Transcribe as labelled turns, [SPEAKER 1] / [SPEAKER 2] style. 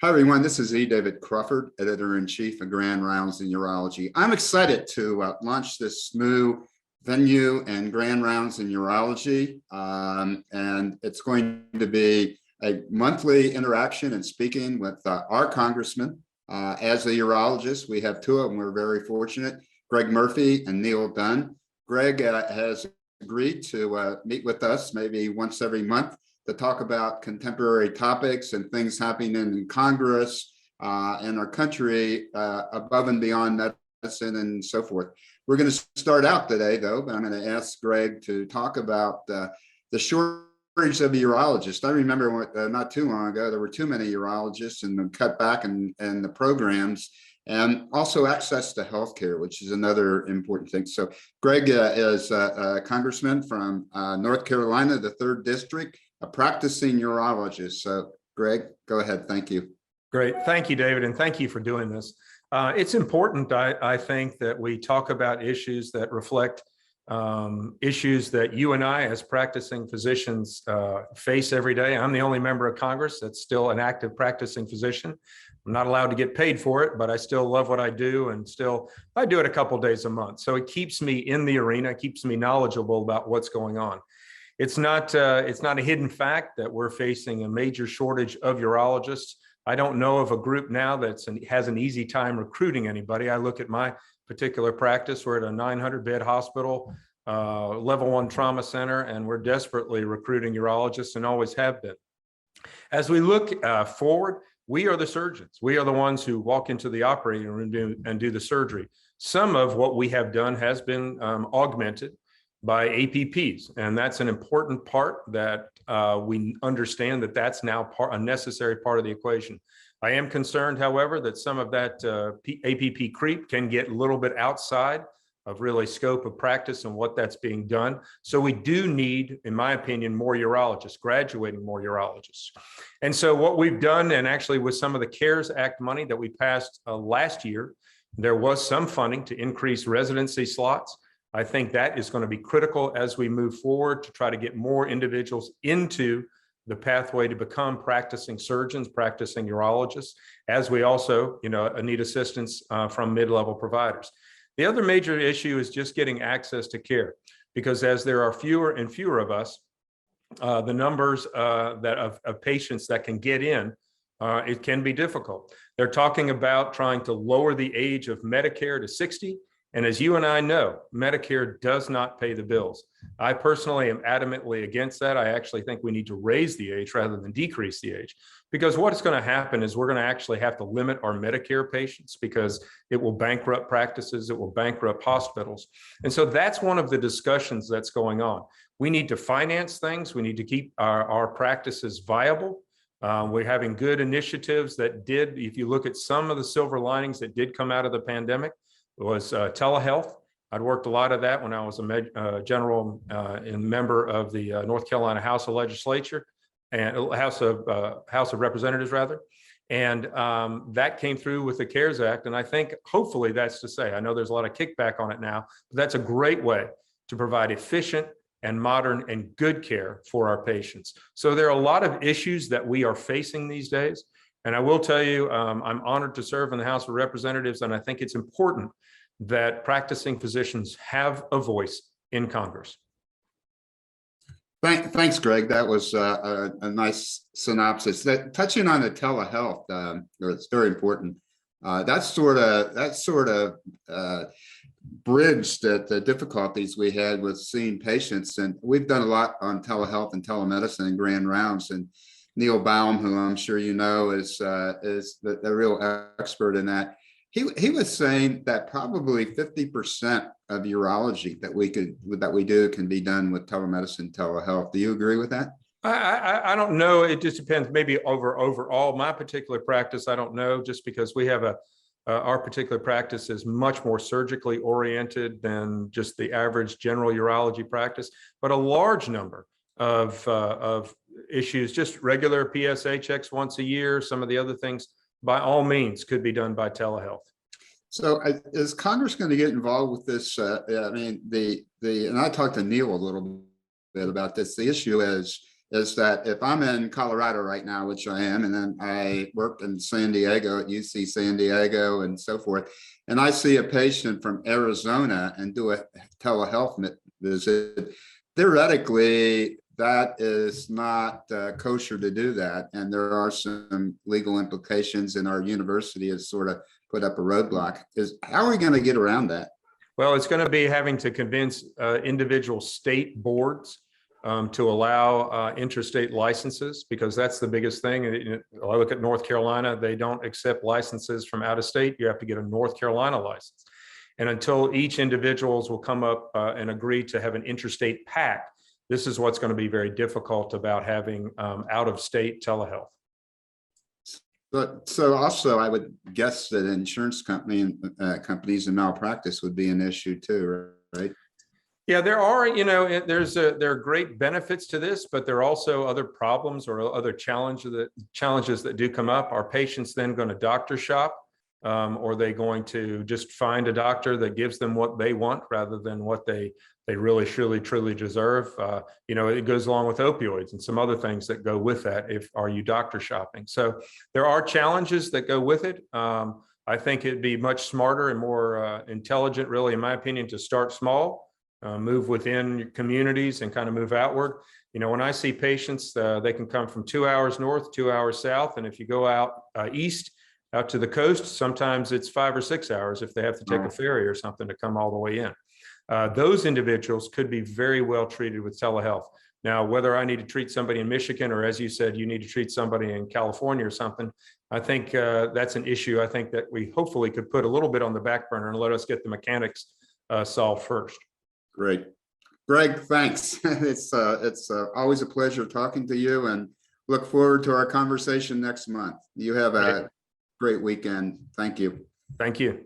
[SPEAKER 1] Hi, everyone. This is E. David Crawford, Editor-in-Chief of Grand Rounds in Urology. I'm excited to launch this new venue and Grand Rounds in Urology. And it's going to be a monthly interaction and speaking with our congressman. As a urologist, we have two of them. We're very fortunate, Greg Murphy and Neil Dunn. Greg has agreed to meet with us maybe once every month to talk about contemporary topics and things happening in Congress and our country above and beyond medicine and so forth. We're going to start out today, though, but I'm going to ask Greg to talk about the shortage of urologists. I remember not too long ago, there were too many urologists and cut back in the programs, and also access to healthcare, which is another important thing. So Greg is a congressman from North Carolina, the 3rd District, a practicing urologist. So Greg, go ahead. Thank you.
[SPEAKER 2] Great. Thank you, David. And thank you for doing this. It's important, I think, that we talk about issues that reflect issues that you and I as practicing physicians face every day. I'm the only member of Congress that's still an active practicing physician. I'm not allowed to get paid for it, but I still love what I do, and I do it a couple of days a month. So it keeps me in the arena, keeps me knowledgeable about what's going on. It's not a hidden fact that we're facing a major shortage of urologists. I don't know of a group now that has an easy time recruiting anybody. I look at my particular practice. We're at a 900-bed hospital, level 1 trauma center, and we're desperately recruiting urologists and always have been. As we look forward, we are the surgeons. We are the ones who walk into the operating room and do the surgery. Some of what we have done has been augmented by APPs, and that's an important part that we understand that that's now a necessary part of the equation. I am concerned, however, that some of that APP creep can get a little bit outside of really scope of practice and what that's being done. So we do need, in my opinion, more urologists, graduating more urologists. And so what we've done, and actually with some of the CARES Act money that we passed last year, there was some funding to increase residency slots. I think that is going to be critical as we move forward to try to get more individuals into the pathway to become practicing surgeons, practicing urologists, as we also, need assistance from mid-level providers. The other major issue is just getting access to care, because as there are fewer and fewer of us, the numbers of patients that can get in, it can be difficult. They're talking about trying to lower the age of Medicare to 60. And as you and I know, Medicare does not pay the bills. I personally am adamantly against that. I actually think we need to raise the age rather than decrease the age, because what's going to happen is we're going to actually have to limit our Medicare patients, because it will bankrupt practices, it will bankrupt hospitals. And so that's one of the discussions that's going on. We need to finance things. We need to keep our practices viable. We're having good initiatives that did, if you look at some of the silver linings that did come out of the pandemic, was telehealth. I'd worked a lot of that when I was a general and member of the North Carolina House of Legislature and House of Representatives rather. And that came through with the CARES Act. And I think hopefully that's to say, I know there's a lot of kickback on it now, but that's a great way to provide efficient and modern and good care for our patients. So there are a lot of issues that we are facing these days. And I will tell you, I'm honored to serve in the House of Representatives, and I think it's important that practicing physicians have a voice in Congress.
[SPEAKER 1] Thanks, Greg. That was a nice synopsis. Touching on the telehealth, it's very important. That sort of bridged the difficulties we had with seeing patients, and we've done a lot on telehealth and telemedicine and Grand Rounds. And Neil Baum, who I'm sure you know, is the real expert in that. He was saying that probably 50% of urology that we do can be done with telemedicine, telehealth. Do you agree with that?
[SPEAKER 2] I don't know. It just depends. Maybe overall, my particular practice, I don't know, just because we have our particular practice is much more surgically oriented than just the average general urology practice, but a large number of issues, just regular PSA checks once a year, some of the other things, by all means, could be done by telehealth.
[SPEAKER 1] So is Congress going to get involved with this? I mean, and I talked to Neil a little bit about this. The issue is is that if I'm in Colorado right now, which I am, and then I worked in San Diego at UC San Diego and so forth, and I see a patient from Arizona and do a telehealth visit, theoretically, that is not kosher to do that. And there are some legal implications, and our university has sort of put up a roadblock. How are we going to get around that?
[SPEAKER 2] Well, it's going to be having to convince individual state boards to allow interstate licenses, because that's the biggest thing. I look at North Carolina, they don't accept licenses from out of state. You have to get a North Carolina license. And until each individuals will come up and agree to have an interstate pact, this is what's going to be very difficult about having out-of-state telehealth.
[SPEAKER 1] But so also, I would guess that insurance companies and malpractice would be an issue too, right?
[SPEAKER 2] Yeah, there are, there are great benefits to this, but there are also other problems or other challenges that do come up. Are patients then going to doctor shop? Or are they going to just find a doctor that gives them what they want rather than what they really, truly deserve? It goes along with opioids and some other things that go with that. Are you doctor shopping? So there are challenges that go with it. I think it'd be much smarter and more intelligent, really, in my opinion, to start small, move within your communities and kind of move outward. When I see patients, they can come from 2 hours north, 2 hours south. And if you go out east, out to the coast, sometimes it's 5 or 6 hours if they have to take a ferry or something to come all the way in. Those individuals could be very well treated with telehealth. Now, whether I need to treat somebody in Michigan, or as you said, you need to treat somebody in California or something, I think that's an issue I think that we hopefully could put a little bit on the back burner and let us get the mechanics solved first.
[SPEAKER 1] Great. Greg, thanks. It's always a pleasure talking to you, and look forward to our conversation next month. You have a great weekend. Thank you.
[SPEAKER 2] Thank you.